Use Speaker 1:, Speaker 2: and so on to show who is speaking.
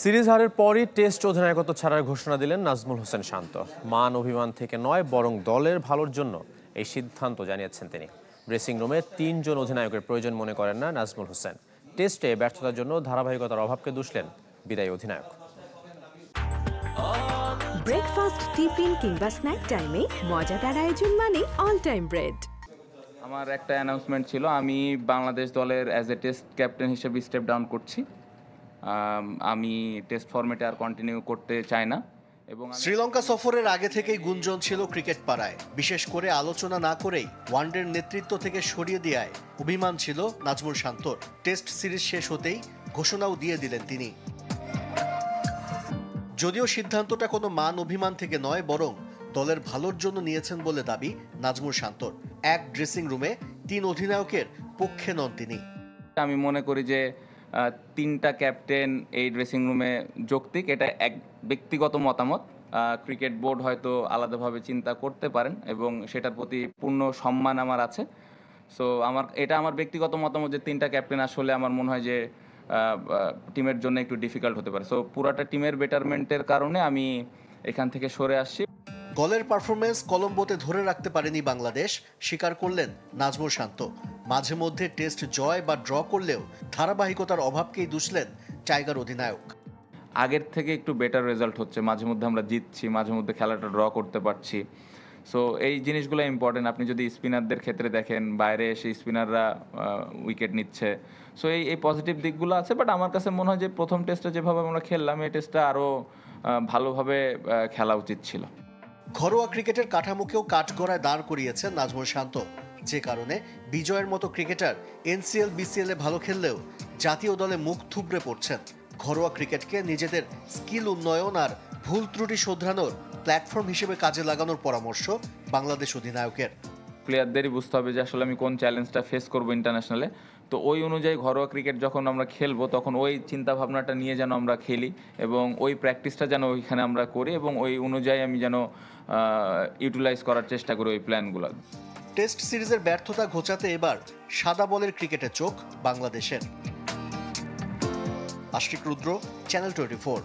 Speaker 1: Series হারের পরই test অধিনায়কত্ব ছাড়ার ঘোষণা দিলেন নাজমুল হোসেন শান্ত। মান অভিমান থেকে নয়, বরং দলের ভালোর জন্য এই সিদ্ধান্ত জানিয়েছেন তিনি। ড্রেসিং রুমে ৩ জন অধিনায়কের প্রয়োজন মনে করেন না নাজমুল হোসেন। টেস্টে ব্যর্থতার জন্য ধারাবাহিকতার অভাবকে দুষলেন বিদায়ী অধিনায়ক।
Speaker 2: ব্রেকফাস্ট, টিফিন কিংবা স্ন্যাক টাইমে মজাদার আয়োজন মানে অল টাইম ব্রেড।
Speaker 3: আমার একটা অ্যানাউন্সমেন্ট ছিল, আমি বাংলাদেশ দলের অ্যাজ এ টেস্ট ক্যাপ্টেন হিসেবে স্টেপ ডাউন করছি। আমি টেস্ট ফরম্যাটে আর কন্টিনিউ করতে চাই না। এবং
Speaker 4: শ্রীলঙ্কা সফরের আগে থেকেই গুঞ্জন ছিল ক্রিকেট পাড়ায়, বিশেষ করে আলোচনা না করেই ওয়ানডের নেতৃত্ব থেকে সরিয়ে দেওয়ায় অভিমান ছিল নাজমুল শান্তর। টেস্ট সিরিজ শেষ হতেই ঘোষণাও দিয়ে দিলেন তিনি। যদিও সিদ্ধান্তটা কোনো মান অভিমান থেকে নয়, বরং দলের ভালোর জন্য নিয়েছেন বলে দাবি নাজমুল শান্তর। এক ড্রেসিং রুমে ৩ অধিনায়কের পক্ষে নন তিনি।
Speaker 3: আমি মনে করি যে 3টা ক্যাপ্টেন এই ড্রেসিং রুমে যৌক্তিক। এটা এক ব্যক্তিগত মতামত। ক্রিকেট বোর্ড হয়তো আলাদাভাবে চিন্তা করতে পারেন এবং সেটার প্রতি পূর্ণ সম্মান আমার আছে। সো এটা আমার ব্যক্তিগত মতামত যে 3টা ক্যাপ্টেন আসলে আমার মনে হয় যে টিমের জন্য একটু ডিফিকাল্ট হতে পারে। সো পুরাটা টিমের বেটারমেন্টের কারণে আমি এখান থেকে সরে আসছি।
Speaker 4: দলের পারফরমেন্স কলম্বোতে ধরে রাখতে পারেনি বাংলাদেশ, স্বীকার করলেন নাজমুল শান্ত। মাঝে মধ্যে টেস্ট জয় বা ড্র করলেও ধারাবাহিকতার অভাবকেই দুষলেন টাইগার অধিনায়ক।
Speaker 3: আগের থেকে একটু বেটার রেজাল্ট হচ্ছে, মাঝে মধ্যে আমরা জিতছি, মাঝে মধ্যে খেলাটা ড্র করতে পারছি। সো এই জিনিসগুলো ইম্পর্টেন্ট। আপনি যদি স্পিনারদের ক্ষেত্রে দেখেন, বাইরে এসে স্পিনাররা উইকেট নিচ্ছে। সো এই পজিটিভ দিকগুলো আছে। বাট আমার কাছে মনে হয় যে প্রথম টেস্টে যেভাবে আমরা খেললাম, এই টেস্টটা আরও ভালোভাবে খেলা উচিত ছিল।
Speaker 4: ঘরোয়া ক্রিকেটের কাঠামোকেও কাঠগড়ায় দাঁড় করিয়েছেন নাজমুল শান্ত, যে কারণে বিজয়ের মতো ক্রিকেটার এনসিএল বিসিএল এ ভালো খেললেও জাতীয় দলে মুখ থুবড়ে পড়ছেন। ঘরোয়া ক্রিকেটকে নিজেদের স্কিল উন্নয়ন আর ভুল ত্রুটি শোধরানোর প্ল্যাটফর্ম হিসেবে কাজে লাগানোর পরামর্শ বাংলাদেশ অধিনায়কের।
Speaker 3: প্লেয়ারদেরই বুঝতে হবে যে আসলে আমি কোন চ্যালেঞ্জটা ফেস করবো ইন্টারন্যাশনালে। তো ওই অনুযায়ী ঘরোয়া ক্রিকেট যখন আমরা খেলবো, তখন ওই চিন্তা ভাবনাটা নিয়ে যেন আমরা খেলি এবং ওই প্র্যাকটিসটা যেন ওইখানে আমরা করি এবং ওই অনুযায়ী আমি যেন ইউটিলাইজ করার চেষ্টা করি ওই প্ল্যানগুলো।
Speaker 4: টেস্ট সিরিজের ব্যর্থতা ঘোচাতে এবার সাদা বলের ক্রিকেটে চোখ বাংলাদেশের। আশিক রুদ্র, চ্যানেল 24।